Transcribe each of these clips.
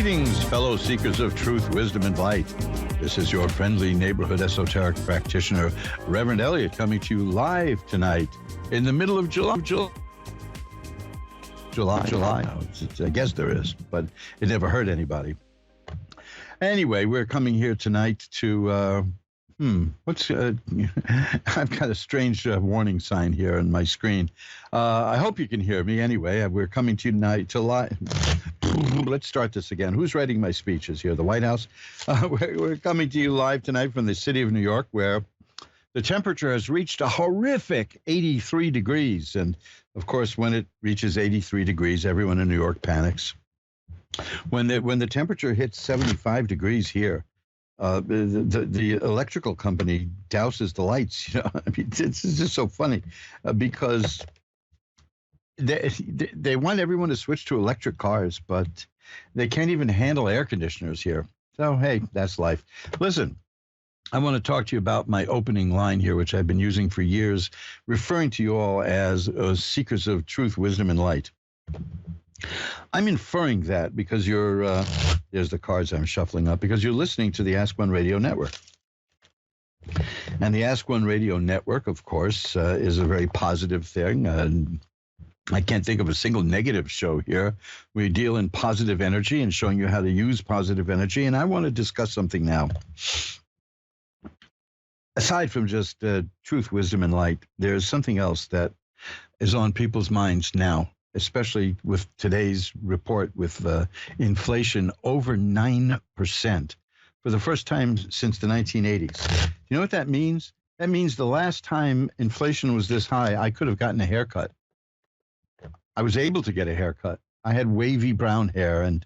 Greetings, fellow seekers of truth, wisdom, and light. This is your friendly neighborhood esoteric practitioner, Reverend Eliot, coming to you live tonight in the middle of July. I guess there is, but it never hurt anybody. Anyway, we're coming here tonight to, I've got a strange warning sign here on my screen. I hope you can hear me anyway. We're coming to you tonight to live. Let's start this again. Who's writing my speeches here? The White House? We're coming to you live tonight from the city of New York, where the temperature has reached a horrific 83 degrees. And, of course, when it reaches 83 degrees, everyone in New York panics. When the temperature hits 75 degrees here, the electrical company douses the lights. You know, I mean, it's just so funny because they want everyone to switch to electric cars, but they can't even handle air conditioners here. So, hey, that's life. Listen, I want to talk to you about my opening line here, which I've been using for years, referring to you all as seekers of truth, wisdom, and light. I'm inferring that because you're, there's the cards I'm shuffling up, because you're listening to the Ask One Radio Network. And the Ask One Radio Network, of course, is a very positive thing. I can't think of a single negative show here. We deal in positive energy and showing you how to use positive energy. And I want to discuss something now. Aside from just truth, wisdom, and light, there's something else that is on people's minds now, especially with today's report with inflation over 9% for the first time since the 1980s. You know what that means? That means the last time inflation was this high, I could have gotten a haircut. I was able to get a haircut. I had wavy brown hair, and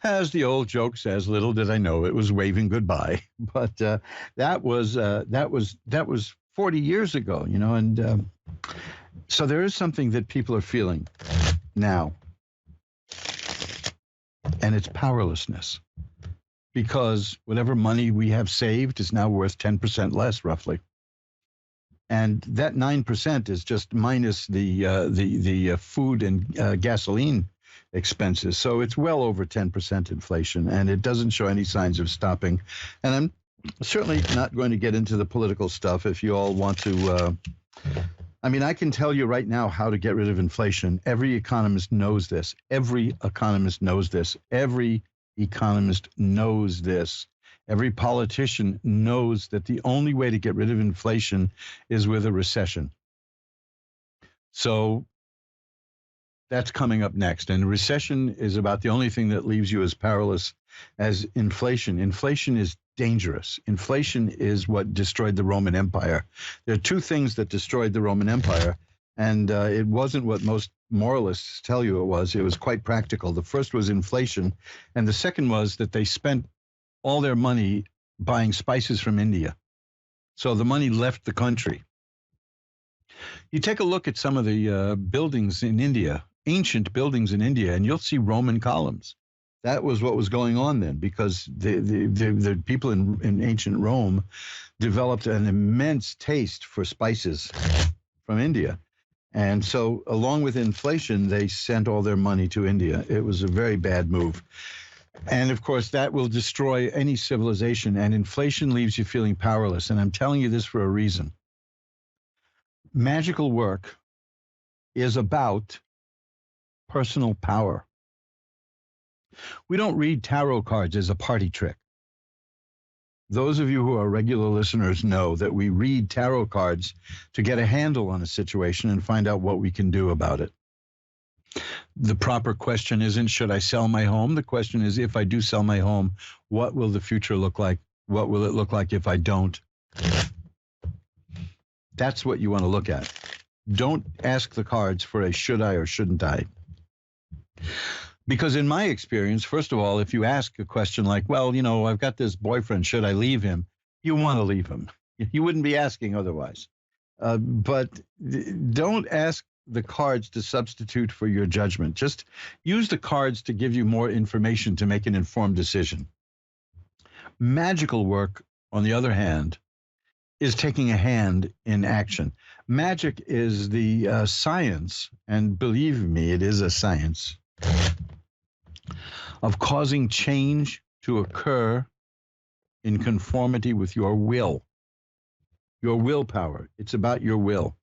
as the old joke says, little did I know it was waving goodbye. But that was 40 years ago, you know, and so there is something that people are feeling now, and it's powerlessness, because whatever money we have saved is now worth 10% less, roughly. And that 9% is just minus the food and gasoline expenses. So it's well over 10% inflation, and it doesn't show any signs of stopping. And I'm certainly not going to get into the political stuff if you all want to. I mean, I can tell you right now how to get rid of inflation. Every economist knows this. Every economist knows this. Every economist knows this. Every politician knows that the only way to get rid of inflation is with a recession. So that's coming up next. And a recession is about the only thing that leaves you as powerless as inflation. Inflation is dangerous. Inflation is what destroyed the Roman Empire. There are two things that destroyed the Roman Empire, and it wasn't what most moralists tell you it was. It was quite practical. The first was inflation, and the second was that they spent all their money buying spices from India. So the money left the country. You take a look at some of the buildings in India, ancient buildings in India, and you'll see Roman columns. That was what was going on then, because the people in ancient Rome developed an immense taste for spices from India. And so along with inflation, they sent all their money to India. It was a very bad move. And of course, that will destroy any civilization, and inflation leaves you feeling powerless. And I'm telling you this for a reason. Magical work is about personal power. We don't read tarot cards as a party trick. Those of you who are regular listeners know that we read tarot cards to get a handle on a situation and find out what we can do about it. The proper question isn't, should I sell my home? The question is, if I do sell my home, what will the future look like? What will it look like if I don't? That's what you want to look at. Don't ask the cards for a should I or shouldn't I. Because in my experience, first of all, if you ask a question like, well, you know, I've got this boyfriend, should I leave him? You want to leave him. You wouldn't be asking otherwise. But don't ask the cards to substitute for your judgment. Just use the cards to give you more information to make an informed decision. Magical work, on the other hand, is taking a hand in action. Magic is the science, and believe me, it is a science, of causing change to occur in conformity with your willpower. It's about your will.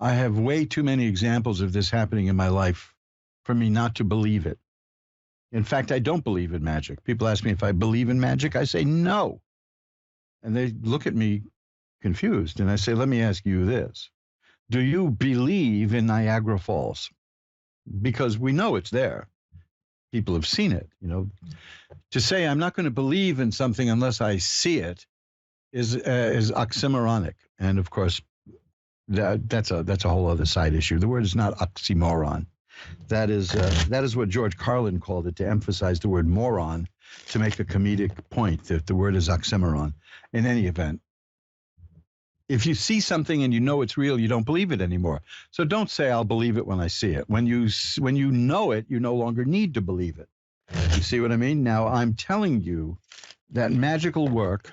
I have way too many examples of this happening in my life for me not to believe it. In fact, I don't believe in magic. People ask me if I believe in magic. I say no. And they look at me confused. And I say, let me ask you this. Do you believe in Niagara Falls? Because we know it's there. People have seen it. To say I'm not going to believe in something unless I see it is oxymoronic. And of course, that's a whole other side issue. The word is not oxymoron. That is what George Carlin called it, to emphasize the word moron, to make a comedic point that the word is oxymoron. In any event, if you see something and you know it's real, you don't believe it anymore. So don't say I'll believe it when I see it. When you know it, you no longer need to believe it. You see what I mean? Now I'm telling you that magical work,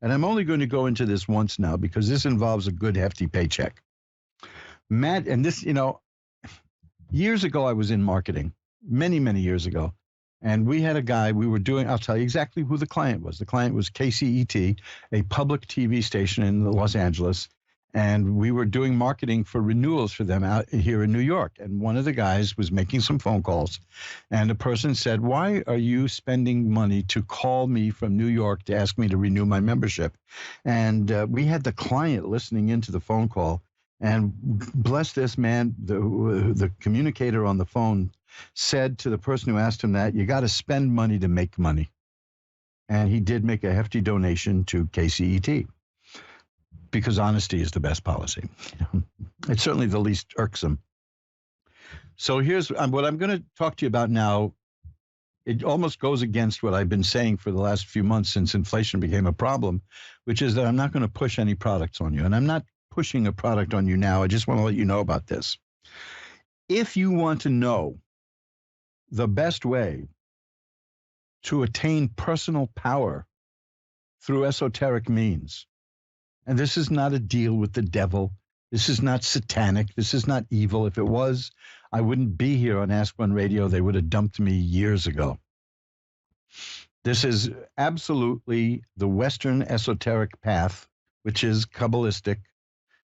and I'm only going to go into this once now because this involves a good hefty paycheck. And this, years ago I was in marketing, many, many years ago. And we had a guy I'll tell you exactly who the client was. The client was KCET, a public TV station in Los Angeles. And we were doing marketing for renewals for them out here in New York. And one of the guys was making some phone calls. And the person said, why are you spending money to call me from New York to ask me to renew my membership? And we had the client listening into the phone call. And bless this man, the communicator on the phone said to the person who asked him that, you got to spend money to make money. And he did make a hefty donation to KCET because honesty is the best policy. It's certainly the least irksome. So here's what I'm going to talk to you about now. It almost goes against what I've been saying for the last few months since inflation became a problem, which is that I'm not going to push any products on you. And I'm not pushing a product on you now. I just want to let you know about this. If you want to know the best way to attain personal power through esoteric means, and this is not a deal with the devil, this is not satanic, this is not evil. If it was, I wouldn't be here on Ask One Radio. They would have dumped me years ago. This is absolutely the Western esoteric path, which is Kabbalistic,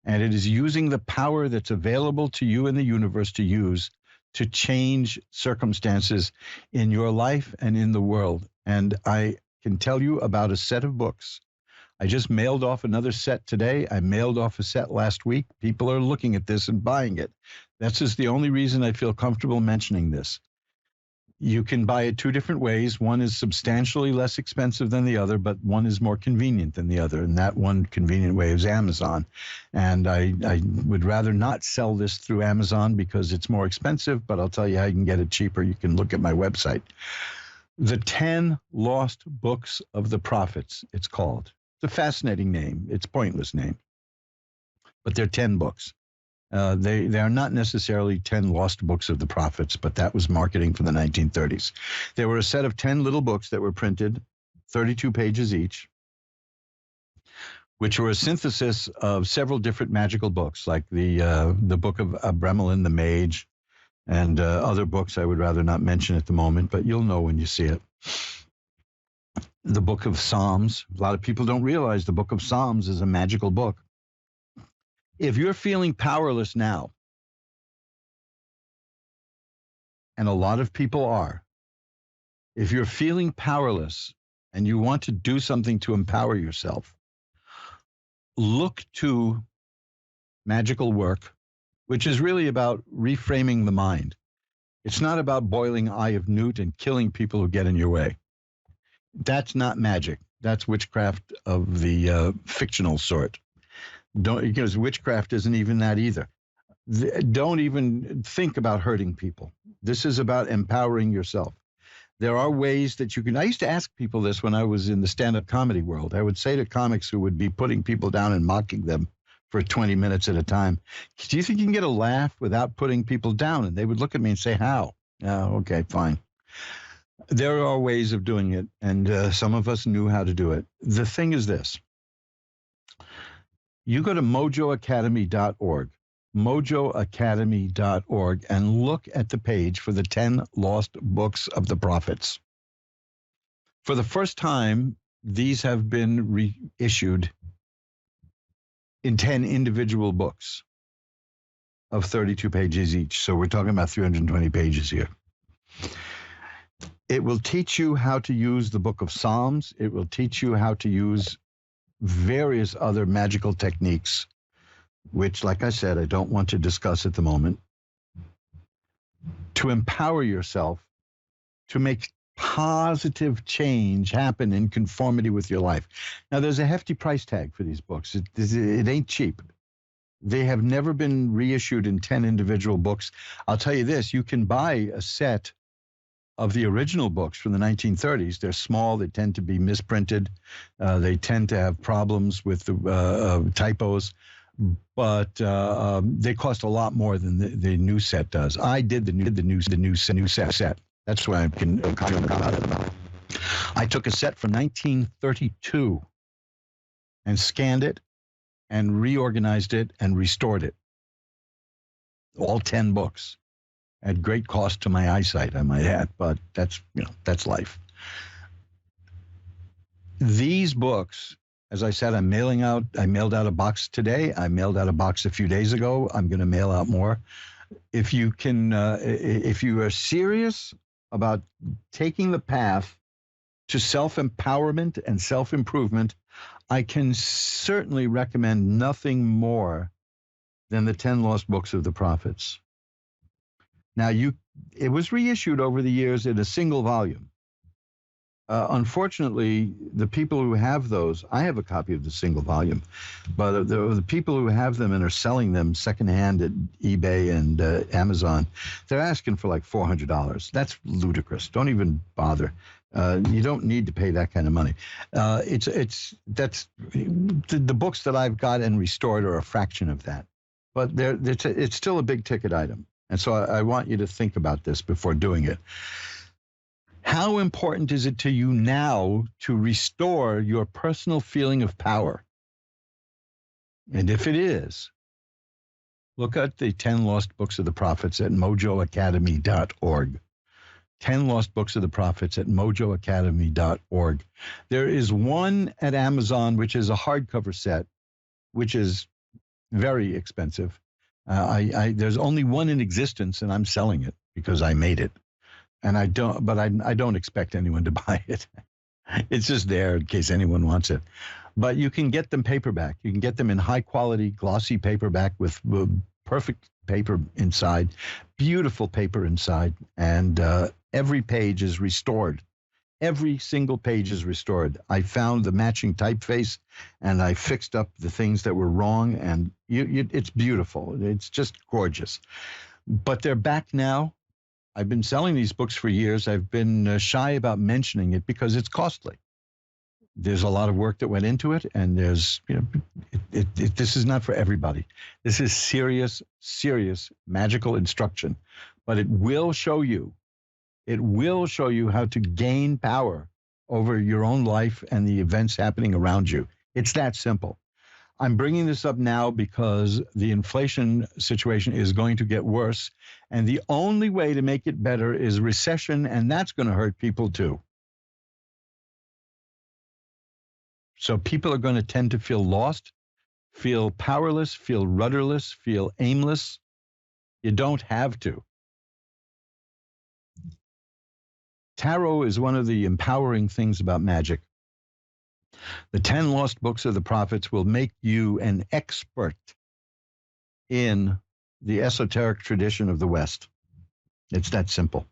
and it is using the power that's available to you in the universe to use to change circumstances in your life and in the world. And I can tell you about a set of books. I just mailed off another set today. I mailed off a set last week. People are looking at this and buying it. That's just the only reason I feel comfortable mentioning this. You can buy it two different ways. One is substantially less expensive than the other, but one is more convenient than the other. And that one convenient way is Amazon. And I would rather not sell this through Amazon because it's more expensive, but I'll tell you how you can get it cheaper. You can look at my website. The 10 Lost Books of the Prophets, it's called. It's a fascinating name. It's a pointless name. But they're 10 books. They are not necessarily 10 lost books of the prophets, but that was marketing for the 1930s. There were a set of 10 little books that were printed, 32 pages each, which were a synthesis of several different magical books, like the book of Bremelin the Mage and other books I would rather not mention at the moment, but you'll know when you see it. The book of Psalms. A lot of people don't realize the book of Psalms is a magical book. If you're feeling powerless now, and a lot of people are, if you're feeling powerless and you want to do something to empower yourself, look to magical work, which is really about reframing the mind. It's not about boiling Eye of Newt and killing people who get in your way. That's not magic. That's witchcraft of the fictional sort. Because witchcraft isn't even that either. Don't even think about hurting people. This is about empowering yourself. There are ways that you can. I used to ask people this when I was in the stand-up comedy world. I would say to comics who would be putting people down and mocking them for 20 minutes at a time, do you think you can get a laugh without putting people down? And they would look at me and say, how? Oh, okay, fine. There are ways of doing it, and some of us knew how to do it. The thing is this. You go to mojoacademy.org. mojoacademy.org, and look at the page for the 10 Lost Books of the Prophets. For the first time, these have been reissued in 10 individual books of 32 pages each. So we're talking about 320 pages here. It will teach you how to use the Book of Psalms. It will teach you how to use various other magical techniques, which, like I said, I don't want to discuss at the moment, to empower yourself to make positive change happen in conformity with your life. Now, there's a hefty price tag for these books. It ain't cheap. They have never been reissued in 10 individual books. I'll tell you this, you can buy a set of the original books from the 1930s. They're small, they tend to be misprinted, they tend to have problems with the typos, but they cost a lot more than the new set does. I did the new set. That's why I can comment about it. I took a set from 1932 and scanned it and reorganized it and restored it. All 10 books at great cost to my eyesight, I might add, but that's life. These books, as I said, I mailed out a box today. I mailed out a box a few days ago. I'm going to mail out more. If you are serious about taking the path to self-empowerment and self-improvement, I can certainly recommend nothing more than the 10 Lost Books of the Prophets. Now, it was reissued over the years in a single volume. Unfortunately, the people who have those, I have a copy of the single volume, but the people who have them and are selling them secondhand at eBay and Amazon, they're asking for like $400. That's ludicrous. Don't even bother. You don't need to pay that kind of money. The books that I've got and restored are a fraction of that, but it's still a big ticket item. And so I want you to think about this before doing it. How important is it to you now to restore your personal feeling of power? And if it is, look at the 10 Lost Books of the Prophets at mojoacademy.org. 10 Lost Books of the Prophets at mojoacademy.org. There is one at Amazon, which is a hardcover set, which is very expensive. There's only one in existence, and I'm selling it because I made it. And I don't expect anyone to buy it. It's just there in case anyone wants it. But you can get them paperback. You can get them in high quality, glossy paperback with perfect paper inside, beautiful paper inside, and every page is restored. Every single page is restored. I found the matching typeface, and I fixed up the things that were wrong, and it's beautiful. It's just gorgeous. But they're back now. I've been selling these books for years. I've been shy about mentioning it because it's costly. There's a lot of work that went into it, and this is not for everybody. This is serious magical instruction, but it will show you how to gain power over your own life and the events happening around you. It's that simple. I'm bringing this up now because the inflation situation is going to get worse, and the only way to make it better is recession, and that's going to hurt people too. So people are going to tend to feel lost, feel powerless, feel rudderless, feel aimless. You don't have to. Tarot is one of the empowering things about magic. The 10 Lost Books of the Prophets will make you an expert in the esoteric tradition of the West. It's that simple.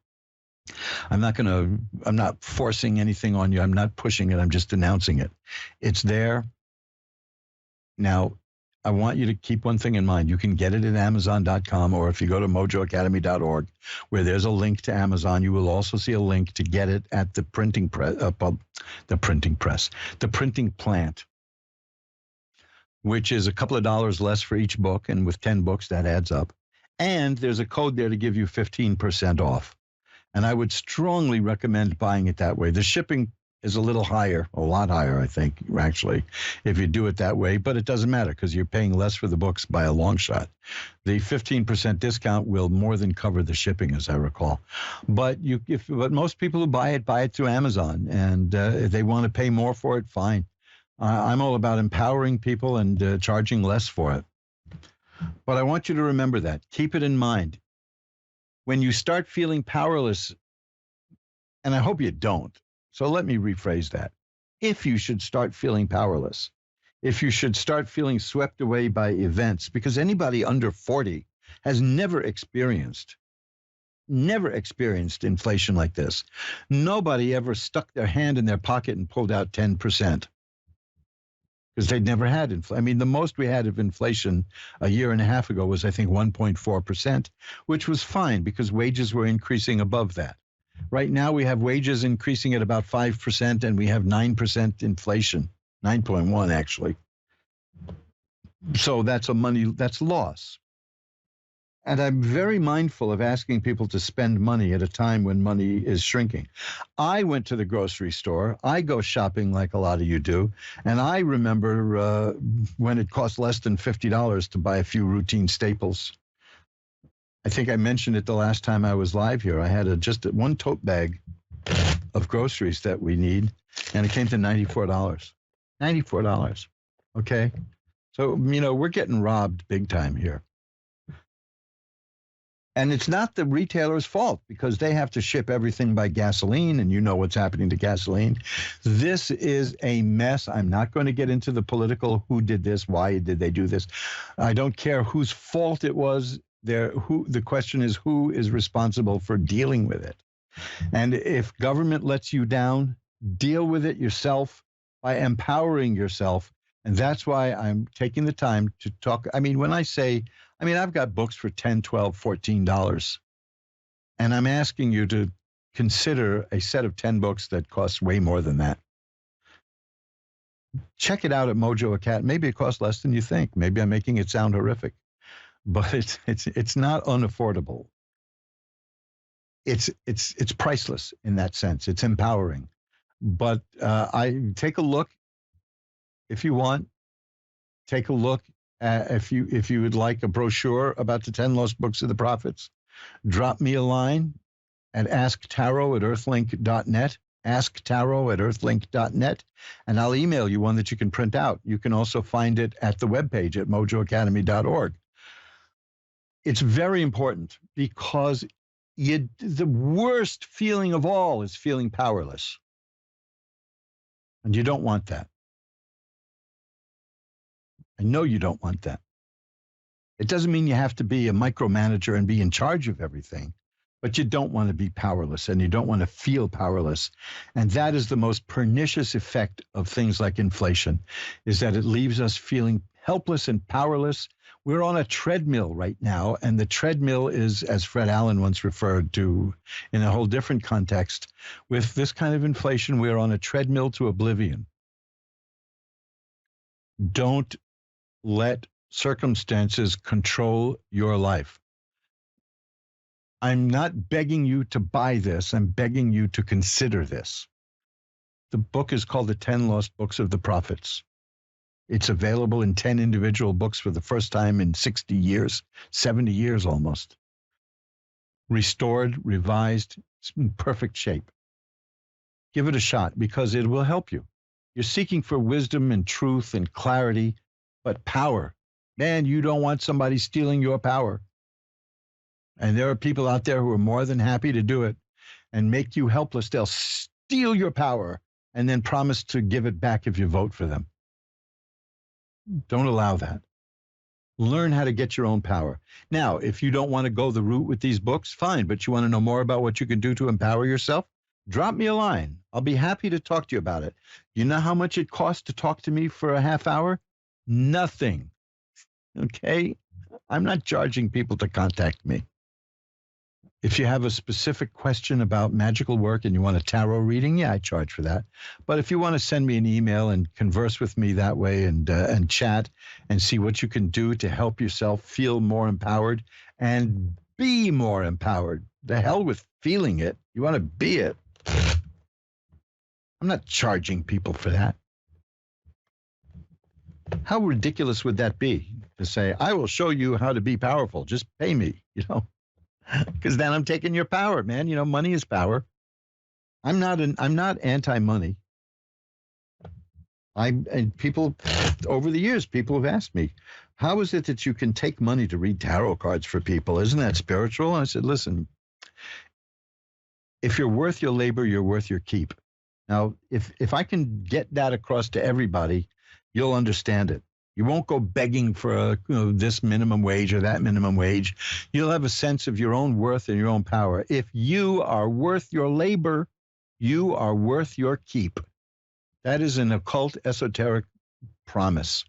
I'm not forcing anything on you. I'm not pushing it. I'm just announcing it. It's there. Now, I want you to keep one thing in mind. You can get it at Amazon.com, or if you go to mojoacademy.org, where there's a link to Amazon, you will also see a link to get it at the printing plant, which is a couple of dollars less for each book, and with 10 books, that adds up. And there's a code there to give you 15% off. And I would strongly recommend buying it that way. The shipping is a little higher, a lot higher, I think, actually, if you do it that way. But it doesn't matter because you're paying less for the books by a long shot. The 15% discount will more than cover the shipping, as I recall. But but most people who buy it through Amazon, and if they want to pay more for it, fine. I'm all about empowering people and charging less for it. But I want you to remember that. Keep it in mind. When you start feeling powerless, and I hope you don't, so let me rephrase that. If you should start feeling powerless, if you should start feeling swept away by events, because anybody under 40 has never experienced inflation like this. Nobody ever stuck their hand in their pocket and pulled out 10%. Because they'd never had inflation. I mean, the most we had of inflation a year and a half ago was, I think, 1.4%, which was fine because wages were increasing above that. Right now, we have wages increasing at about 5%, and we have 9% inflation, 9.1 actually. So that's loss. And I'm very mindful of asking people to spend money at a time when money is shrinking. I went to the grocery store. I go shopping like a lot of you do. And I remember when it cost less than $50 to buy a few routine staples. I think I mentioned it the last time I was live here. I had just one tote bag of groceries that we need, and it came to $94. $94. Okay? So, we're getting robbed big time here. And it's not the retailer's fault because they have to ship everything by gasoline, and you know what's happening to gasoline. This is a mess. I'm not going to get into the political who did this, why did they do this. I don't care whose fault it was. The question is who is responsible for dealing with it. And if government lets you down, deal with it yourself by empowering yourself. And that's why I'm taking the time to talk. I mean, I've got books for $10, $12, $14. And I'm asking you to consider a set of 10 books that costs way more than that. Check it out at Mojo Academy. Maybe it costs less than you think. Maybe I'm making it sound horrific. But it's not unaffordable. It's priceless in that sense. It's empowering. But I take a look if you want. Take a look if you would like a brochure about the 10 lost books of the prophets. Drop me a line at asktaro@earthlink.net. asktaro@earthlink.net, and I'll email you one that you can print out. You can also find it at the webpage at mojoacademy.org. It's very important because the worst feeling of all is feeling powerless. And you don't want that. I know you don't want that. It doesn't mean you have to be a micromanager and be in charge of everything, but you don't want to be powerless and you don't want to feel powerless. And that is the most pernicious effect of things like inflation, is that it leaves us feeling helpless and powerless. We're on a treadmill right now, and the treadmill is, as Fred Allen once referred to in a whole different context, with this kind of inflation, we're on a treadmill to oblivion. Don't let circumstances control your life. I'm not begging you to buy this. I'm begging you to consider this. The book is called The 10 Lost Books of the Prophets. It's available in 10 individual books for the first time in 60 years, 70 years almost. Restored, revised, it's in perfect shape. Give it a shot because it will help you. You're seeking for wisdom and truth and clarity, but power. Man, you don't want somebody stealing your power. And there are people out there who are more than happy to do it and make you helpless. They'll steal your power and then promise to give it back if you vote for them. Don't allow that. Learn how to get your own power. Now, if you don't want to go the route with these books, fine, but you want to know more about what you can do to empower yourself? Drop me a line. I'll be happy to talk to you about it. You know how much it costs to talk to me for a half hour? Nothing. Okay? I'm not charging people to contact me. If you have a specific question about magical work and you want a tarot reading, yeah, I charge for that. But if you want to send me an email and converse with me that way and chat and see what you can do to help yourself feel more empowered and be more empowered, the hell with feeling it. You want to be it. I'm not charging people for that. How ridiculous would that be to say, I will show you how to be powerful. Just pay me, because then I'm taking your power, man. Money is power. I'm not anti-money. And people over the years, people have asked me, how is it that you can take money to read tarot cards for people? Isn't that spiritual? And I said, listen, if you're worth your labor, you're worth your keep. Now, if I can get that across to everybody, you'll understand it. You won't go begging for this minimum wage or that minimum wage. You'll have a sense of your own worth and your own power. If you are worth your labor, you are worth your keep. That is an occult, esoteric promise.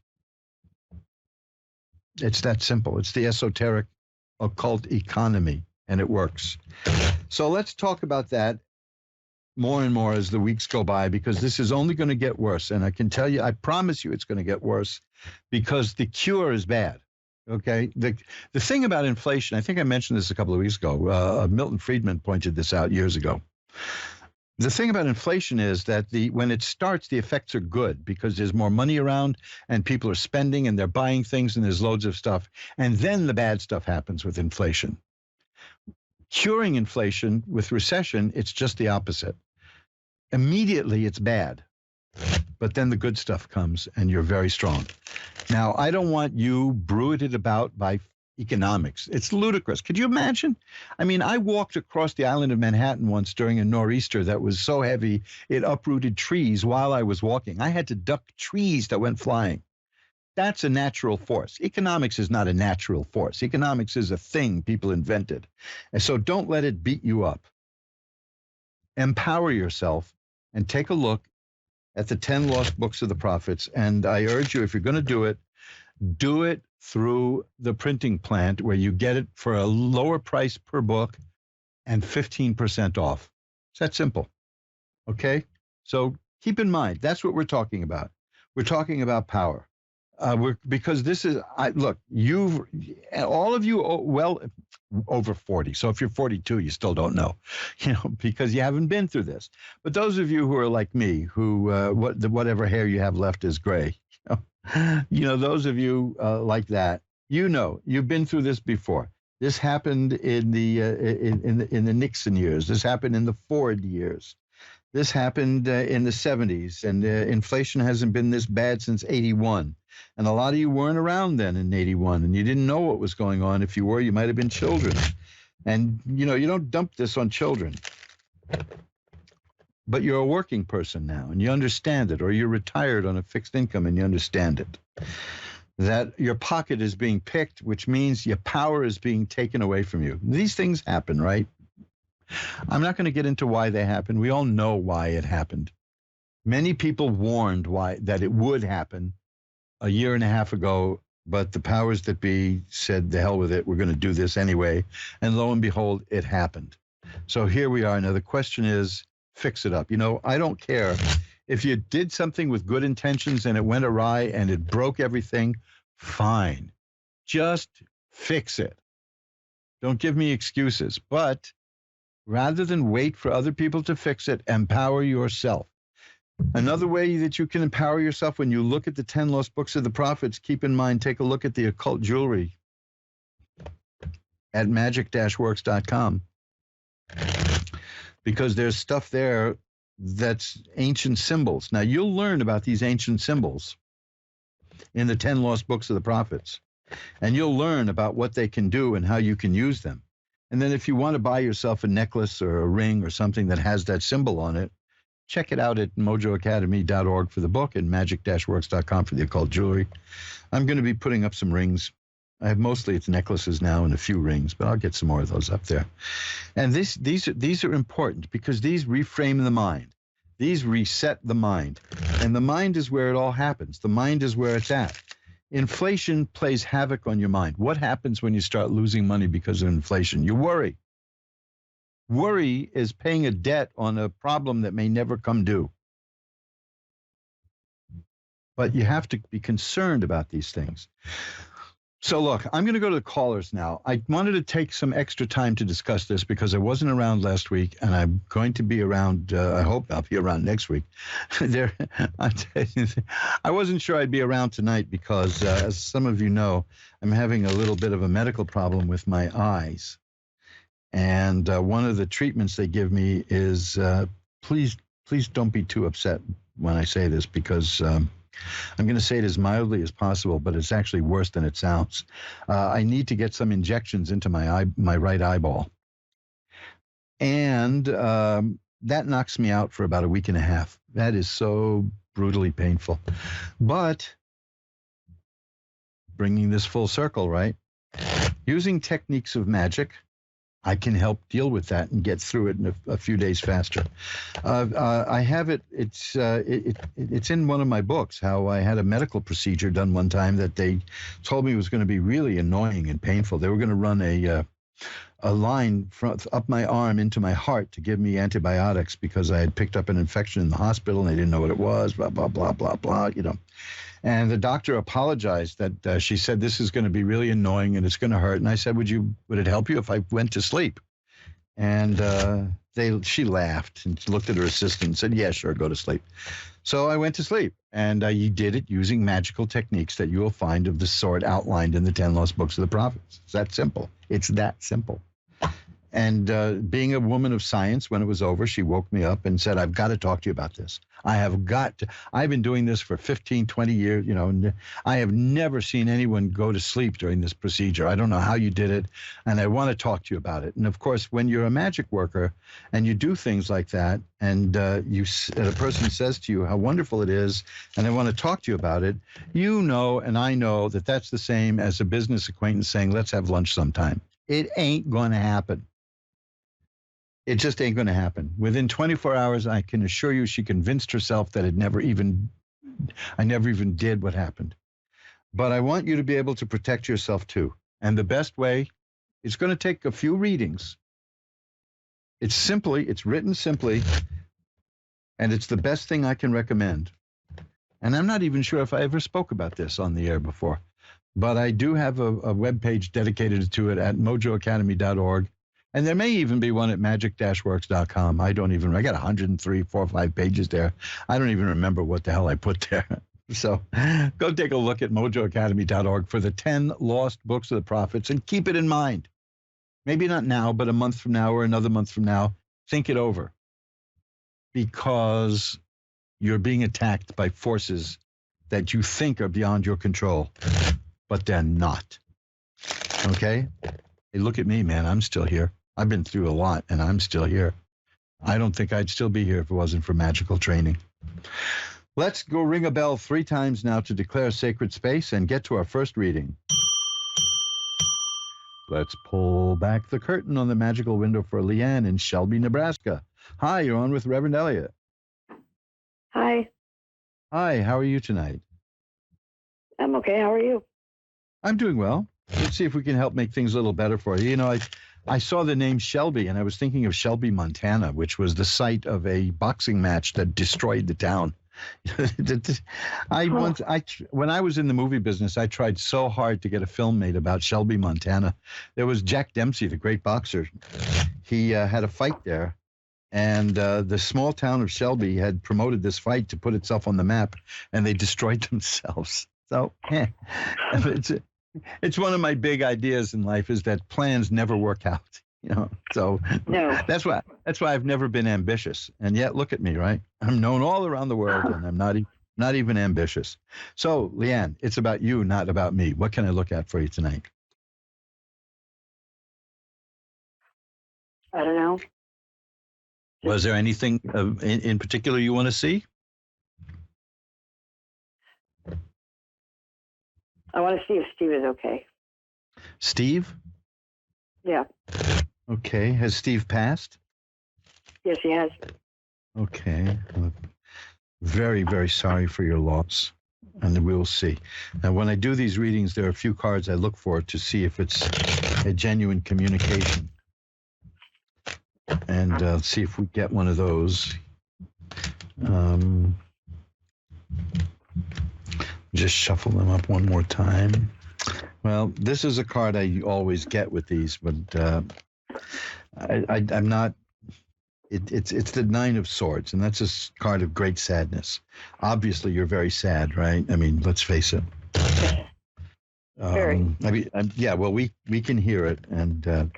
It's that simple. It's the esoteric, occult economy, and it works. So let's talk about that more and more as the weeks go by, because this is only going to get worse. And I can tell you, I promise you it's going to get worse, because the cure is bad. Okay. The thing about inflation, I think I mentioned this a couple of weeks ago. Milton Friedman pointed this out years ago. The thing about inflation is that when it starts, the effects are good because there's more money around and people are spending and they're buying things and there's loads of stuff. And then the bad stuff happens with inflation. Curing inflation with recession, it's just the opposite. Immediately it's bad, but then the good stuff comes and you're very strong. Now, I don't want you brooded about by economics. It's ludicrous. Could you imagine? I mean, I walked across the island of Manhattan once during a nor'easter that was so heavy it uprooted trees while I was walking. I had to duck trees that went flying. That's a natural force. Economics is not a natural force. Economics is a thing people invented. And so don't let it beat you up. Empower yourself and take a look at the 10 lost books of the prophets. And I urge you, if you're going to do it through the printing plant where you get it for a lower price per book and 15% off. It's that simple. Okay? So keep in mind, that's what we're talking about. We're talking about power. Because this is, look, all of you, well, over 40. So if you're 42, you still don't know, because you haven't been through this. But those of you who are like me, who whatever hair you have left is gray, those of you like that, you've been through this before. This happened in the Nixon years. This happened in the Ford years. This happened in the 70s, and inflation hasn't been this bad since 81. And a lot of you weren't around then in 81, and you didn't know what was going on. If you were, you might have been children. And, you don't dump this on children. But you're a working person now, and you understand it, or you're retired on a fixed income, and you understand it. That your pocket is being picked, which means your power is being taken away from you. These things happen, right? I'm not going to get into why they happened. We all know why it happened. Many people warned that it would happen a year and a half ago, but the powers that be said, the hell with it, we're going to do this anyway. And lo and behold, it happened. So here we are. Now the question is, fix it up. I don't care if you did something with good intentions and it went awry and it broke everything, fine. Just fix it. Don't give me excuses. But rather than wait for other people to fix it, empower yourself. Another way that you can empower yourself, when you look at the 10 lost books of the prophets, keep in mind, take a look at the occult jewelry at magic-works.com, because there's stuff there that's ancient symbols. Now, you'll learn about these ancient symbols in the 10 lost books of the prophets, and you'll learn about what they can do and how you can use them. And then if you want to buy yourself a necklace or a ring or something that has that symbol on it, check it out at mojoacademy.org for the book and magic-works.com for the occult jewelry. I'm going to be putting up some rings. I have mostly it's necklaces now and a few rings, but I'll get some more of those up there. And these are important because these reframe the mind. These reset the mind. And the mind is where it all happens. The mind is where it's at. Inflation plays havoc on your mind. What happens when you start losing money because of inflation? You worry. Worry is paying a debt on a problem that may never come due. But you have to be concerned about these things. So look, I'm going to go to the callers now. I wanted to take some extra time to discuss this because I wasn't around last week, and I'm going to be around. I hope I'll be around next week. there, I wasn't sure I'd be around tonight because, as some of you know, I'm having a little bit of a medical problem with my eyes, and one of the treatments they give me is please, please don't be too upset when I say this because. I'm going to say it as mildly as possible, but it's actually worse than it sounds. I need to get some injections into my right eyeball. And that knocks me out for about a week and a half. That is so brutally painful. But bringing this full circle, right? Using techniques of magic, I can help deal with that and get through it in a few days faster. I have it. It's in one of my books. How I had a medical procedure done one time that they told me was going to be really annoying and painful. They were going to run a line up my arm into my heart to give me antibiotics because I had picked up an infection in the hospital and they didn't know what it was. Blah blah blah blah blah. And the doctor apologized that she said, this is going to be really annoying and it's going to hurt. And I said, would it help you if I went to sleep? And she laughed and looked at her assistant and said, yeah, sure, go to sleep. So I went to sleep, and I did it using magical techniques that you will find of the sort outlined in the 10 Lost Books of the Prophets. It's that simple. It's that simple. And being a woman of science, when it was over, she woke me up and said, I've got to talk to you about this. I've been doing this for 15, 20 years, and I have never seen anyone go to sleep during this procedure. I don't know how you did it, and I want to talk to you about it. And of course, when you're a magic worker and you do things like that, and a person says to you how wonderful it is, and they want to talk to you about it, and I know that that's the same as a business acquaintance saying, let's have lunch sometime. It ain't going to happen. It just ain't going to happen. Within 24 hours, I can assure you she convinced herself that I never even did what happened. But I want you to be able to protect yourself too. And the best way, it's going to take a few readings. It's written simply, and it's the best thing I can recommend. And I'm not even sure if I ever spoke about this on the air before, but I do have a webpage dedicated to it at mojoacademy.org. And there may even be one at magic-works.com. I got 103, 4 or 5 pages there. I don't even remember what the hell I put there. So go take a look at mojoacademy.org for the 10 Lost Books of the Prophets, and keep it in mind. Maybe not now, but a month from now or another month from now, think it over. Because you're being attacked by forces that you think are beyond your control, but they're not. Okay? Hey, look at me, man. I'm still here. I've been through a lot, and I'm still here. I don't think I'd still be here if it wasn't for magical training. Let's go ring a bell 3 times now to declare sacred space and get to our first reading. Let's pull back the curtain on the magical window for Leanne in Shelby, Nebraska. Hi, you're on with Reverend Eliot. Hi. Hi, how are you tonight? I'm okay. How are you? I'm doing well. Let's see if we can help make things a little better for you. I saw the name Shelby, and I was thinking of Shelby, Montana, which was the site of a boxing match that destroyed the town. When I was in the movie business, I tried so hard to get a film made about Shelby, Montana. There was Jack Dempsey, the great boxer. He had a fight there, and the small town of Shelby had promoted this fight to put itself on the map, and they destroyed themselves. So, it's one of my big ideas in life is that plans never work out, So no. That's why I've never been ambitious. And yet, look at me, right? I'm known all around the world, and I'm not even ambitious. So, Leanne, it's about you, not about me. What can I look at for you tonight? I don't know. Was there anything in particular you want to see? I want to see if Steve is okay. Steve? Yeah. Okay. Has Steve passed? Yes, he has. Okay. I'm very, very sorry for your loss. And we will see. Now, when I do these readings, there are a few cards I look for to see if it's a genuine communication. And see if we get one of those. Just shuffle them up one more time. Well, this is a card I always get with these, but I'm not. It's the Nine of Swords, and that's a card of great sadness. Obviously, you're very sad, right? I mean, let's face it. Very. I mean, yeah. Well, we can hear it, and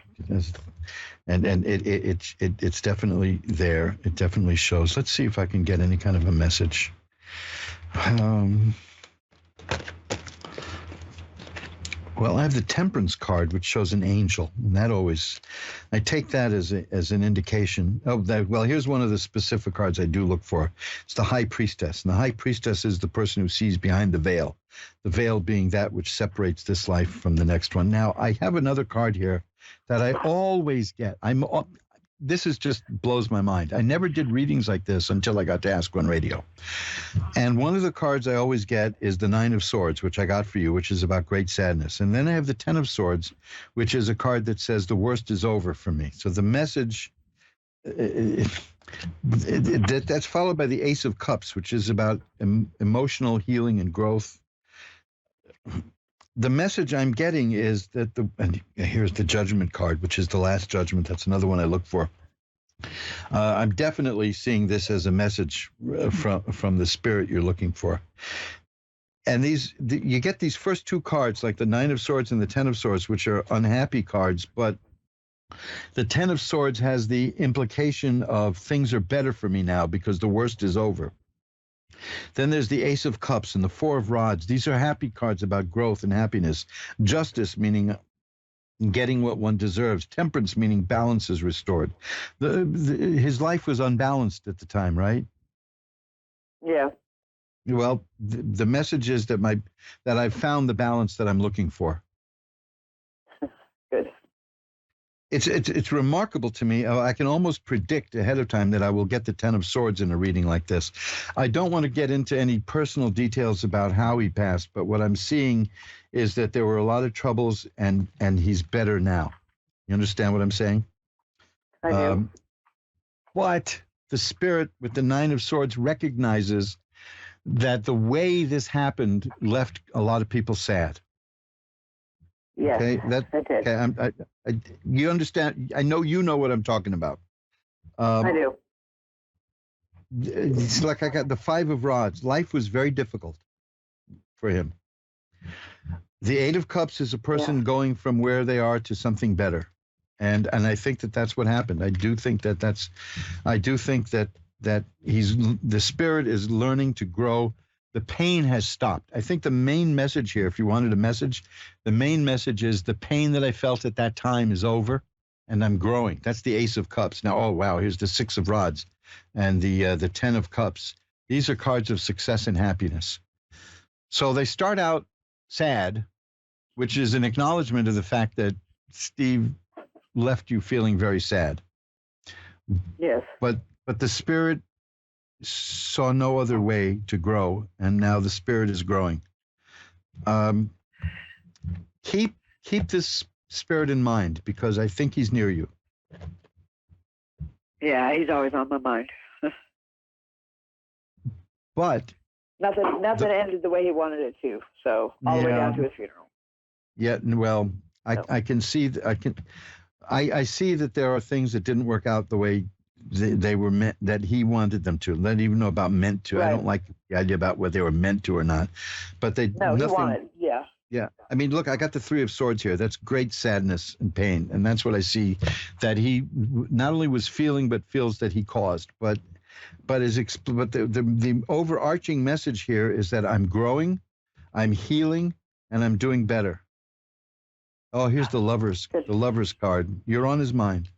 it's definitely there. It definitely shows. Let's see if I can get any kind of a message. Well, I have the Temperance card, which shows an angel, and that always, I take that as an indication. Well, here's one of the specific cards I do look for. It's the High Priestess, and the High Priestess is the person who sees behind the veil being that which separates this life from the next one. Now, I have another card here that I always get. This is just blows my mind. I never did readings like this until I got to Ask One Radio. And one of the cards I always get is the Nine of Swords, which I got for you, which is about great sadness. And then I have the Ten of Swords, which is a card that says the worst is over for me. So the message, that's followed by the Ace of Cups, which is about emotional healing and growth. The message I'm getting is that and here's the Judgment card, which is the last judgment. That's another one I look for. I'm definitely seeing this as a message from the spirit you're looking for. And you get these first two cards, like the Nine of Swords and the Ten of Swords, which are unhappy cards, but the Ten of Swords has the implication of things are better for me now because the worst is over. Then there's the Ace of Cups and the Four of Rods. These are happy cards about growth and happiness. Justice, meaning getting what one deserves. Temperance, meaning balance is restored. His life was unbalanced at the time, right? Yeah. Well, the message is that I've found the balance that I'm looking for. Good. It's remarkable to me. I can almost predict ahead of time that I will get the Ten of Swords in a reading like this. I don't want to get into any personal details about how he passed, but what I'm seeing is that there were a lot of troubles, and he's better now. You understand what I'm saying? I do. But the spirit with the Nine of Swords recognizes that the way this happened left a lot of people sad. Yes, okay, I did. You understand? I know you know what I'm talking about. I do. It's like I got the Five of Rods. Life was very difficult for him. The Eight of Cups is a person going from where they are to something better, and I think that's what happened. I do think that the spirit is learning to grow. The pain has stopped. I think the main message here, if you wanted a message, the main message is the pain that I felt at that time is over, and I'm growing. That's the Ace of Cups. Now, oh wow, here's the Six of Rods, and the Ten of Cups. These are cards of success and happiness. So they start out sad, which is an acknowledgement of the fact that Steve left you feeling very sad. Yes. But the spirit saw no other way to grow, and now the spirit is growing. Keep this spirit in mind, because I think he's near you. Yeah, he's always on my mind. But nothing ended the way he wanted it to. So all the way down to his funeral. Yeah, well, I can see I see that there are things that didn't work out the way they were meant, that he wanted them to. Let even know about meant to. Right. I don't like the idea about whether they were meant to or not. But he wanted, yeah. Yeah. I mean, look, I got the Three of Swords here. That's great sadness and pain. And that's what I see, that he not only was feeling, but feels that he caused. But the overarching message here is that I'm growing, I'm healing, and I'm doing better. Oh, here's the Lovers card. You're on his mind.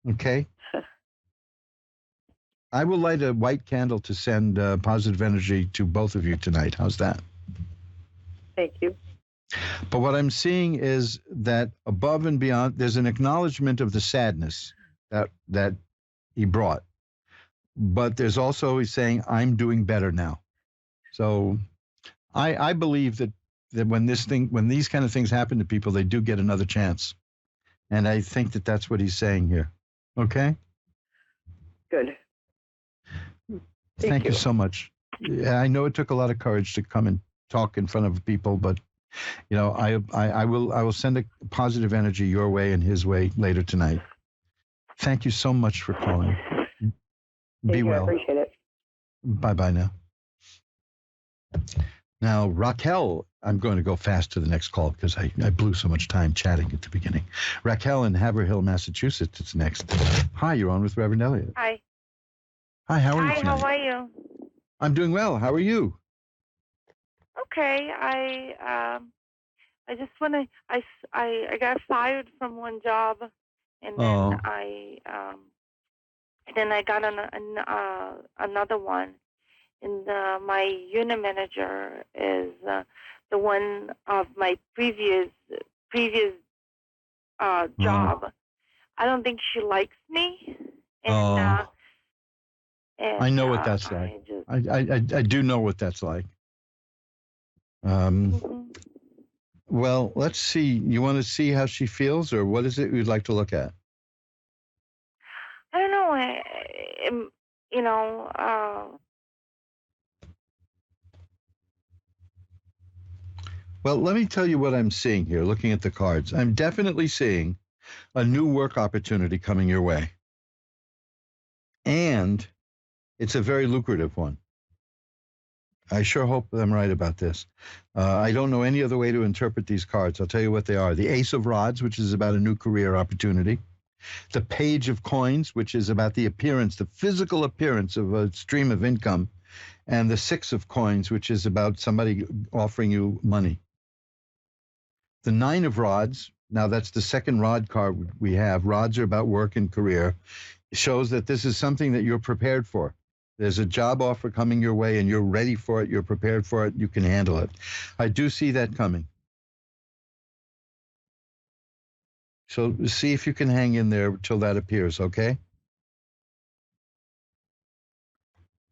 Okay? I will light a white candle to send positive energy to both of you tonight. How's that? Thank you. But what I'm seeing is that above and beyond, there's an acknowledgement of the sadness that he brought. But there's also, he's saying, I'm doing better now. So I believe that when these kind of things happen to people, they do get another chance. And I think that that's what he's saying here. Okay? Good. Thank you so much. I know it took a lot of courage to come and talk in front of people, but I will send a positive energy your way and his way later tonight. Thank you so much for calling. Be well. I appreciate it. Bye now. Now, Raquel, I'm going to go fast to the next call because I blew so much time chatting at the beginning. Raquel in Haverhill, Massachusetts is next. Hi, you're on with Reverend Eliot. Hi. Hi, how are you tonight? Hi, how are you? I'm doing well. How are you? Okay, I just want to, I got fired from one job, and then I got another one, and my unit manager is the one of my previous job. I don't think she likes me, and I know what that's like. I do know what that's like. Well, let's see. You want to see how she feels, or what is it you'd like to look at? I don't know. Well, let me tell you what I'm seeing here, looking at the cards. I'm definitely seeing a new work opportunity coming your way. And it's a very lucrative one. I sure hope I'm right about this. I don't know any other way to interpret these cards. I'll tell you what they are. The Ace of Rods, which is about a new career opportunity. The Page of Coins, which is about the appearance, the physical appearance of a stream of income. And the Six of Coins, which is about somebody offering you money. The Nine of Rods, now that's the second rod card we have. Rods are about work and career. It shows that this is something that you're prepared for. There's a job offer coming your way and you're ready for it, you're prepared for it, you can handle it. I do see that coming. So see if you can hang in there till that appears, okay?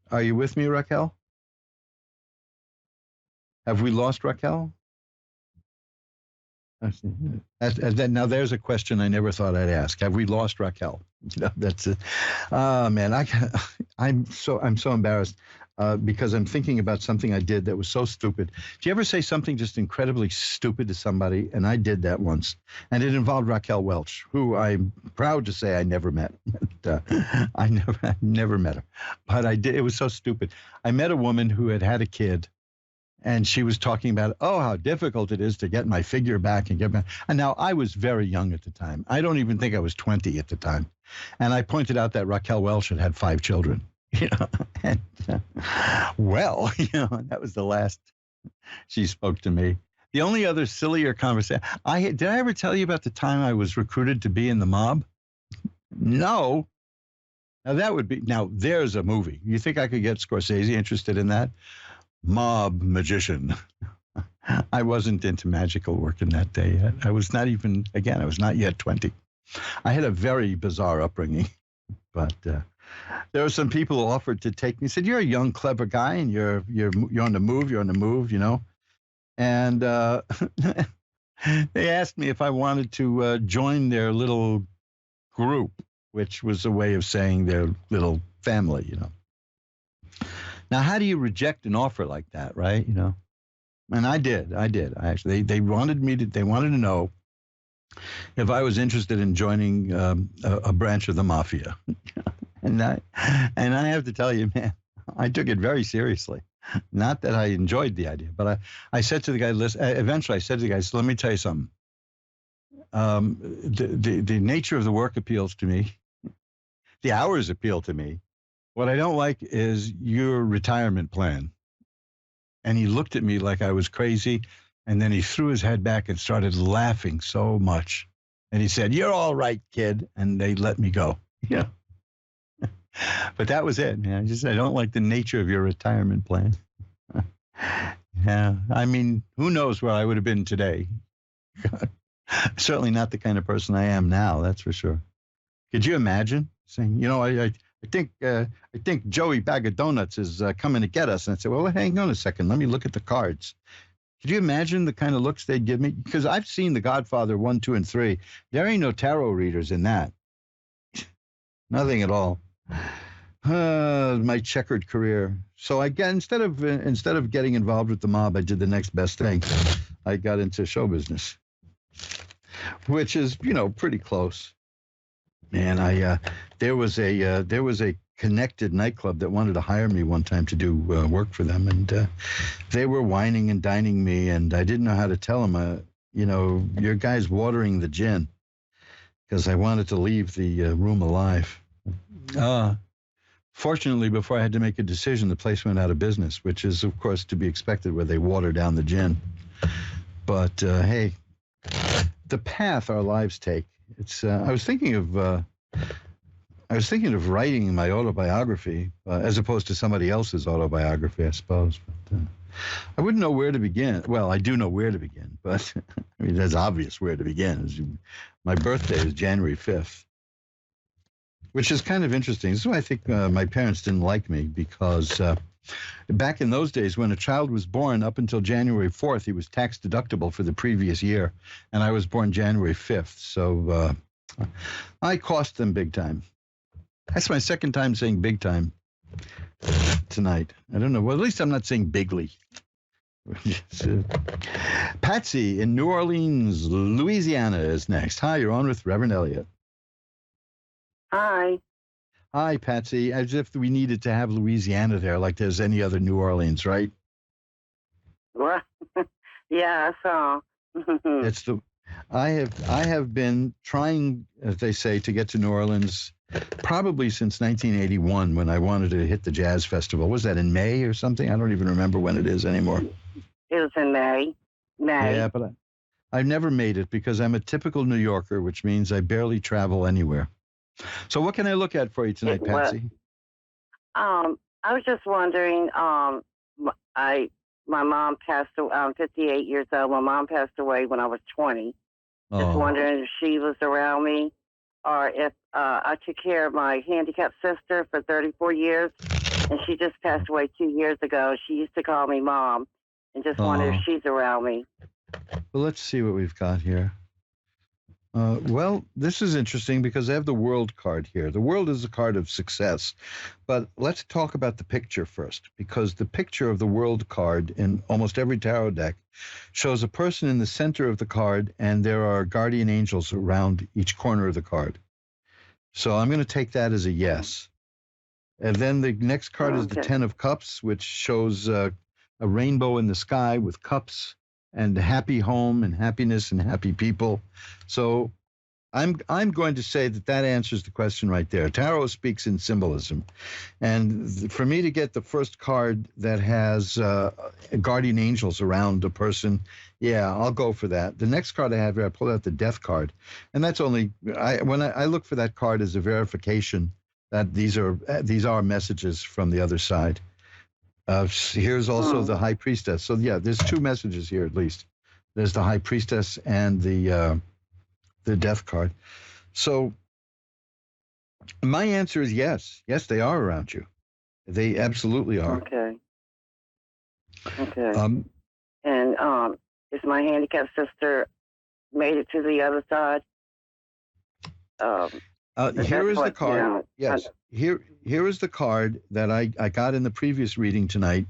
Are you with me, Raquel? Have we lost Raquel? Now there's a question I never thought I'd ask. Have we lost Raquel? That's it. Man, I'm so embarrassed because I'm thinking about something I did that was so stupid. Do you ever say something just incredibly stupid to somebody? And I did that once, and it involved Raquel Welch, who I'm proud to say I never met. I never met her, but I did. It was so stupid. I met a woman who had a kid. And she was talking about, how difficult it is to get my figure back and get back. And now I was very young at the time. I don't even think I was 20 at the time. And I pointed out that Raquel Welch had 5 children. And, that was the last she spoke to me. The only other sillier conversation, did I ever tell you about the time I was recruited to be in the mob? No. Now there's a movie. You think I could get Scorsese interested in that? Mob magician. I wasn't into magical work in that day yet. I was not yet 20. I had a very bizarre upbringing, but there were some people who offered to take me, said, you're a young, clever guy and you're on the move, And they asked me if I wanted to join their little group, which was a way of saying their little family, Now, how do you reject an offer like that, right? And I did. Actually, they wanted to know if I was interested in joining a branch of the mafia. and I have to tell you, man, I took it very seriously. Not that I enjoyed the idea, but I said to the guy, listen, eventually I said to the guy, so let me tell you something. The nature of the work appeals to me. The hours appeal to me. What I don't like is your retirement plan. And he looked at me like I was crazy. And then he threw his head back and started laughing so much. And he said, you're all right, kid. And they let me go. Yeah. But that was it, man. I don't like the nature of your retirement plan. Yeah. I mean, who knows where I would have been today? Certainly not the kind of person I am now. That's for sure. Could you imagine saying, I think Joey Bag of Donuts is coming to get us. And I said, well, hang on a second. Let me look at the cards. Could you imagine the kind of looks they'd give me? Because I've seen The Godfather 1, 2, and 3. There ain't no tarot readers in that. Nothing at all. My checkered career. So I got instead of getting involved with the mob, I did the next best thing. I got into show business, which is pretty close. Man, there was a connected nightclub that wanted to hire me one time to do work for them, and they were whining and dining me, and I didn't know how to tell them, your guy's watering the gin, because I wanted to leave the room alive. Fortunately, before I had to make a decision, the place went out of business, which is, of course, to be expected where they water down the gin. But hey, the path our lives take. It's. I was thinking of writing my autobiography as opposed to somebody else's autobiography, I suppose. But I wouldn't know where to begin. Well, I do know where to begin, but I mean, that's obvious where to begin. My birthday is January 5th. Which is kind of interesting. This is why I think my parents didn't like me, because back in those days, when a child was born up until January 4th, he was tax deductible for the previous year, and I was born January 5th. So I cost them big time. That's my second time saying big time tonight. I don't know. Well, at least I'm not saying bigly. Patsy in New Orleans, Louisiana is next. Hi, you're on with Reverend Eliot. Hi. Hi, Patsy. As if we needed to have Louisiana there, like there's any other New Orleans, right? Well, yeah, I saw. It's the. I have been trying, as they say, to get to New Orleans probably since 1981, when I wanted to hit the jazz festival. Was that in May or something? I don't even remember when it is anymore. It was in May. Yeah, but I've never made it because I'm a typical New Yorker, which means I barely travel anywhere. So what can I look at for you tonight, Patsy? I was just wondering, my mom passed away. I'm 58 years old. My mom passed away when I was 20. Just wondering if she was around me, or if I took care of my handicapped sister for 34 years, and she just passed away 2 years ago. She used to call me Mom, and just wonder if she's around me. Well, let's see what we've got here. Well, this is interesting because I have the World card here. The World is a card of success. But let's talk about the picture first, because the picture of the World card in almost every tarot deck shows a person in the center of the card, and there are guardian angels around each corner of the card. So I'm going to take that as a yes. And then the next card is the Ten of Cups, which shows a rainbow in the sky with cups and a happy home and happiness and happy people. So I'm going to say that answers the question right there. Tarot speaks in symbolism. And for me to get the first card that has guardian angels around a person, yeah, I'll go for that. The next card I have here, I pulled out the Death card. And that's only, when I look for that card as a verification that these are messages from the other side. Here's also the High Priestess. So yeah, there's two messages here at least. There's the High Priestess and the Death card. So my answer is yes. Yes, they are around you. They absolutely are. Okay. And is my handicapped sister made it to the other side? Here is the card. Yes. Here is the card that I got in the previous reading tonight.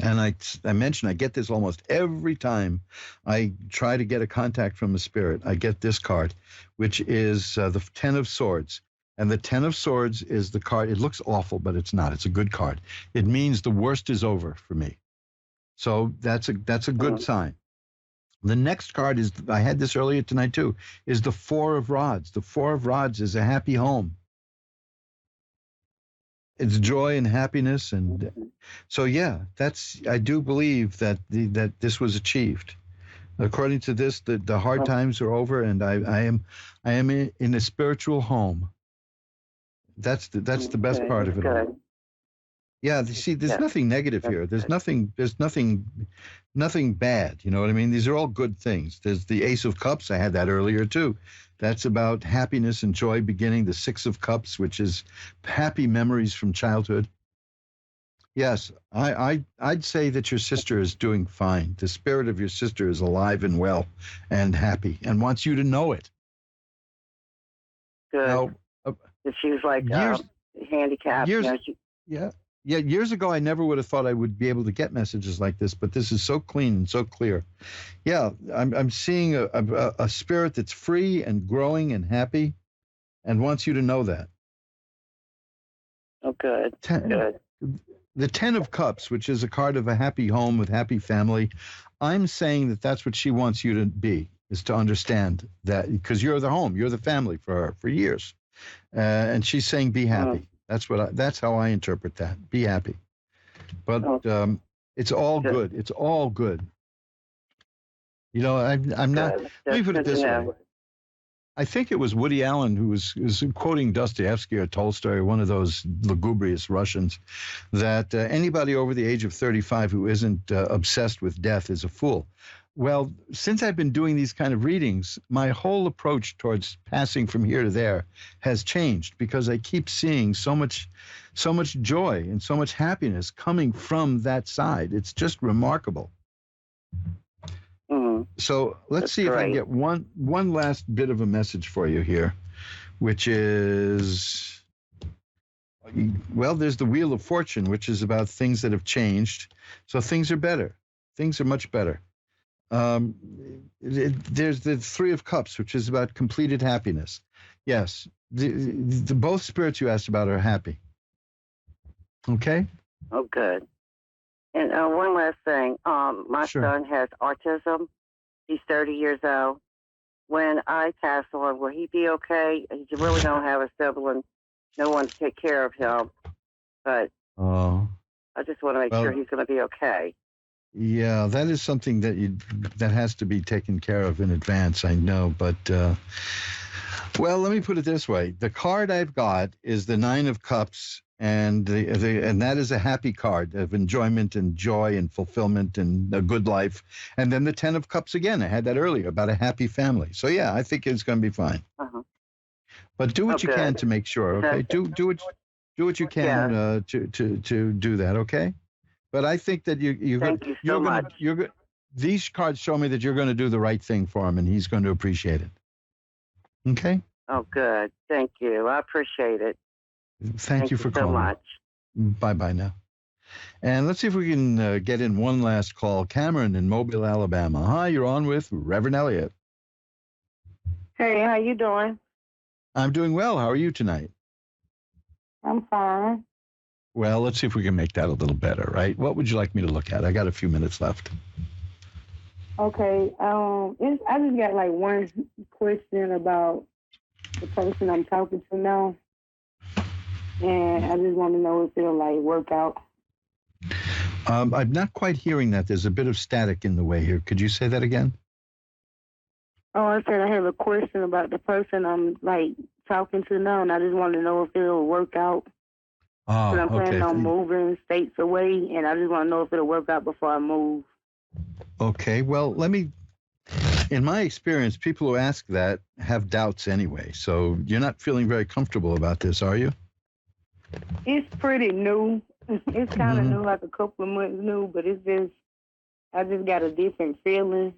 And I mentioned I get this almost every time I try to get a contact from a spirit. I get this card, which is the Ten of Swords. And the Ten of Swords is the card. It looks awful, but it's not. It's a good card. It means the worst is over for me. So that's a good sign. The next card is, I had this earlier tonight too, is the Four of Rods. The Four of Rods is a happy home. It's joy and happiness, and so yeah, I do believe that this was achieved. According to this, the hard times are over, and I am in a spiritual home. That's the best part of it all. Yeah, you see, there's nothing negative here. There's nothing bad. You know what I mean? These are all good things. There's the Ace of Cups. I had that earlier too. That's about happiness and joy beginning. The Six of Cups, which is happy memories from childhood. Yes, I'd say that your sister is doing fine. The spirit of your sister is alive and well and happy and wants you to know it. Good. Now, she was like, handicapped. Years, You know, yeah, yeah. Years ago, I never would have thought I would be able to get messages like this, but this is so clean and so clear. Yeah, I'm seeing a spirit that's free and growing and happy, and wants you to know that. oh, good. Good. The 10 of Cups, which is a card of a happy home with happy family, I'm saying that that's what she wants you to be, is to understand that, because you're the home, you're the family for her for years. And she's saying, be happy. That's how I interpret that. Be happy. But it's all good. It's all good. You know, I'm not, let me put it this way. I think it was Woody Allen who was quoting Dostoevsky or Tolstoy or one of those lugubrious Russians, that anybody over the age of 35 who isn't obsessed with death is a fool. Well, since I've been doing these kind of readings, my whole approach towards passing from here to there has changed, because I keep seeing so much joy and so much happiness coming from that side. It's just remarkable. So let's see if I can get one last bit of a message for you here, which is, well, there's the Wheel of Fortune, which is about things that have changed. So things are better. Things are much better. There's the Three of Cups, which is about completed happiness. Yes, the both spirits you asked about are happy. Okay? Oh, good. And one last thing. My son has autism. He's 30 years old. When I pass on, will he be okay? He really don't have a sibling, no one to take care of him. But I just want to make sure he's going to be okay. Yeah, that is something that has to be taken care of in advance, I know. But, well, let me put it this way. The card I've got is the Nine of Cups, and and that is a happy card of enjoyment and joy and fulfillment and a good life. And then the 10 of Cups again. I had that earlier about a happy family. So yeah, I think it's going to be fine. But do what you can to make sure. Okay, do what you can to do that. Okay. But I think that these cards show me that you're going to do the right thing for him, and he's going to appreciate it. Okay. Oh, good. Thank you. I appreciate it. Thank you for calling. So much. Bye now. And let's see if we can get in one last call. Cameron in Mobile, Alabama. Hi, you're on with Reverend Eliot. Hey, how you doing? I'm doing well. How are you tonight? I'm fine. Well, let's see if we can make that a little better, right? What would you like me to look at? I got a few minutes left. Okay. I just got like one question about the person I'm talking to now. And I just want to know if it'll like work out. I'm not quite hearing that. There's a bit of static in the way here. Could you say that again? Oh, I said I have a question about the person I'm like talking to now, and I just want to know if it'll work out. Oh, I'm planning on moving states away, and I just want to know if it'll work out before I move. Okay, well, in my experience, people who ask that have doubts anyway. So you're not feeling very comfortable about this, are you? It's pretty new. It's kind of new, like a couple of months new, but I just got a different feeling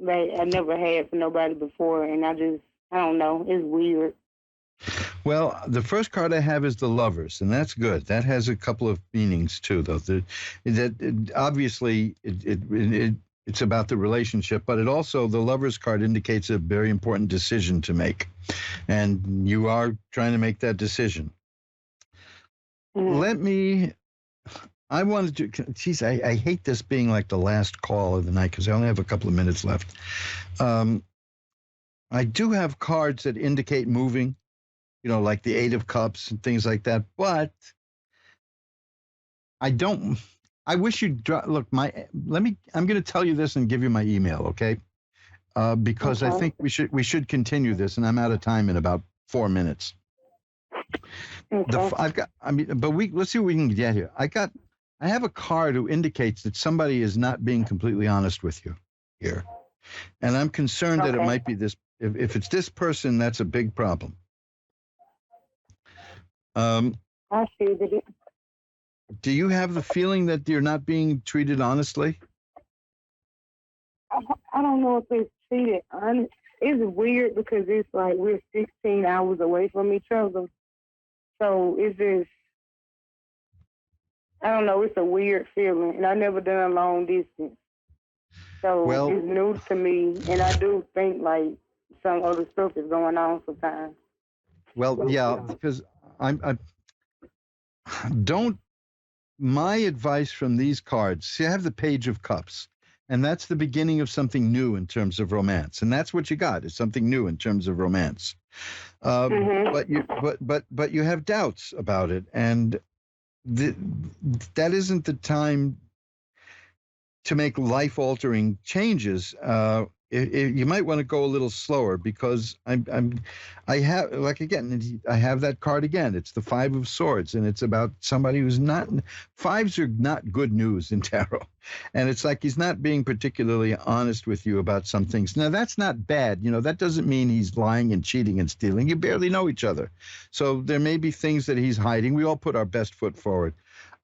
that I never had for nobody before, and I don't know, it's weird. Well, the first card I have is the Lovers, and that's good. That has a couple of meanings too, though. Obviously it's about the relationship, but it also, the Lovers card indicates a very important decision to make, and you are trying to make that decision. I wanted to, geez, I hate this being like the last call of the night because I only have a couple of minutes left. I do have cards that indicate moving, like the Eight of Cups and things like that, but I wish you'd, look, I'm going to tell you this and give you my email, okay? Because I think we should continue this, and I'm out of time in about 4 minutes. Okay. Let's see what we can get here. I have a card who indicates that somebody is not being completely honest with you here. And I'm concerned that it might be this. If it's this person, that's a big problem. I see that. Do you have the feeling that you're not being treated honestly? I don't know if it's treated honest. It's weird because it's like we're 16 hours away from each other. So it's just, I don't know, it's a weird feeling. And I never done long distance. So Well, it's new to me. And I do think like some other stuff is going on sometimes. well, yeah, because I don't. My advice from these cards, see, I have the Page of Cups, and that's the beginning of something new in terms of romance, and that's what you got, is something new in terms of romance. But you have doubts about it, and that isn't the time to make life-altering changes. You might want to go a little slower, because I have, like, again, I have that card again. It's the Five of Swords, and it's about somebody who's not. Fives are not good news in tarot, and it's like he's not being particularly honest with you about some things. Now, that's not bad. That doesn't mean he's lying and cheating and stealing. You barely know each other, so there may be things that he's hiding. We all put our best foot forward.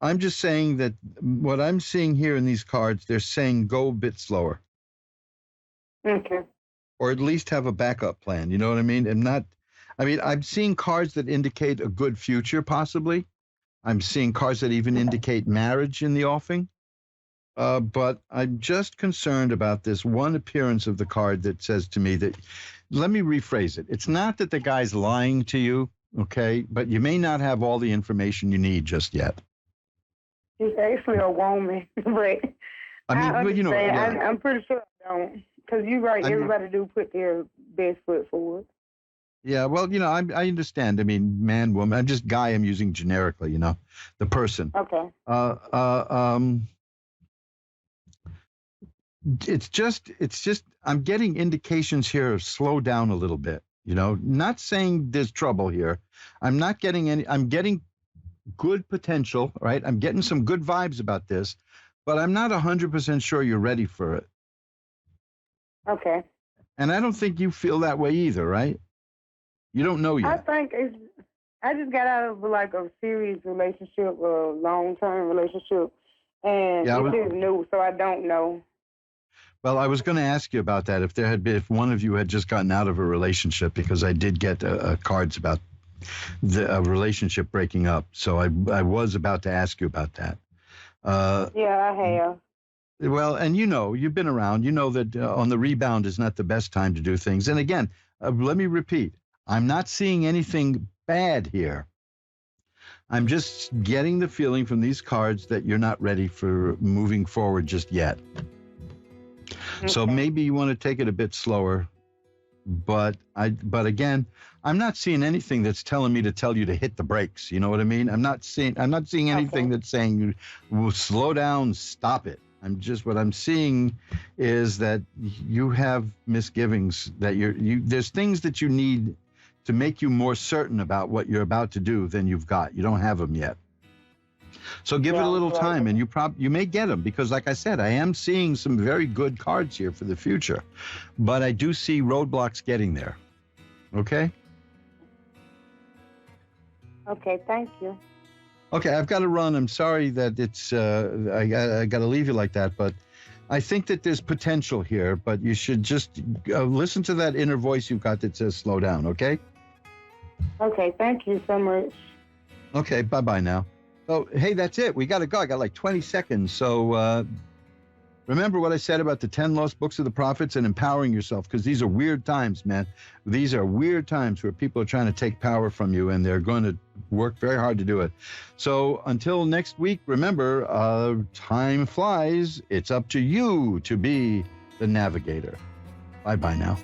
I'm just saying that what I'm seeing here in these cards, they're saying go a bit slower. Okay. Or at least have a backup plan. You know what I mean? I'm seeing cards that indicate a good future, possibly. I'm seeing cards that even indicate marriage in the offing. But I'm just concerned about this one appearance of the card that says to me that, let me rephrase it. It's not that the guy's lying to you, okay? But you may not have all the information you need just yet. She's actually a woman, but I understand. Yeah. I'm pretty sure I don't. Because you're right, everybody do put their best foot forward. Yeah, well, I understand. I mean, man, woman. I'm just guy. I'm using generically. The person. Okay. It's just. I'm getting indications here of slow down a little bit. Not saying there's trouble here. I'm not getting any. I'm getting good potential, right? I'm getting some good vibes about this, but I'm not 100% sure you're ready for it. Okay. And I don't think you feel that way either, right? You don't know yet. I just got out of like a serious relationship, a long-term relationship, and it is new, so I don't know. Well, I was going to ask you about that. If one of you had just gotten out of a relationship, because I did get cards about the relationship breaking up, so I was about to ask you about that. Yeah, I have. Well, and you've been around. You know that on the rebound is not the best time to do things. And again, let me repeat, I'm not seeing anything bad here. I'm just getting the feeling from these cards that you're not ready for moving forward just yet. Okay. So maybe you want to take it a bit slower. But again, I'm not seeing anything that's telling me to tell you to hit the brakes. You know what I mean? I'm not seeing anything that's saying, well, slow down, stop it. What I'm seeing is that you have misgivings, that there's things that you need to make you more certain about what you're about to do than you've got. You don't have them yet. So give it a little time, and you may get them, because like I said, I am seeing some very good cards here for the future, but I do see roadblocks getting there. Okay? Okay, thank you. Okay, I've got to run. I'm sorry that it's I got to leave you like that, but I think that there's potential here, but you should just listen to that inner voice you've got that says slow down, okay? Okay, thank you so much. Okay, bye-bye now. Oh, hey, that's it. We got to go. I got like 20 seconds. So remember what I said about the 10 lost books of the prophets and empowering yourself, because these are weird times, man. These are weird times where people are trying to take power from you, and they're going to work very hard to do it. So until next week, remember, time flies. It's up to you to be the navigator. Bye-bye now.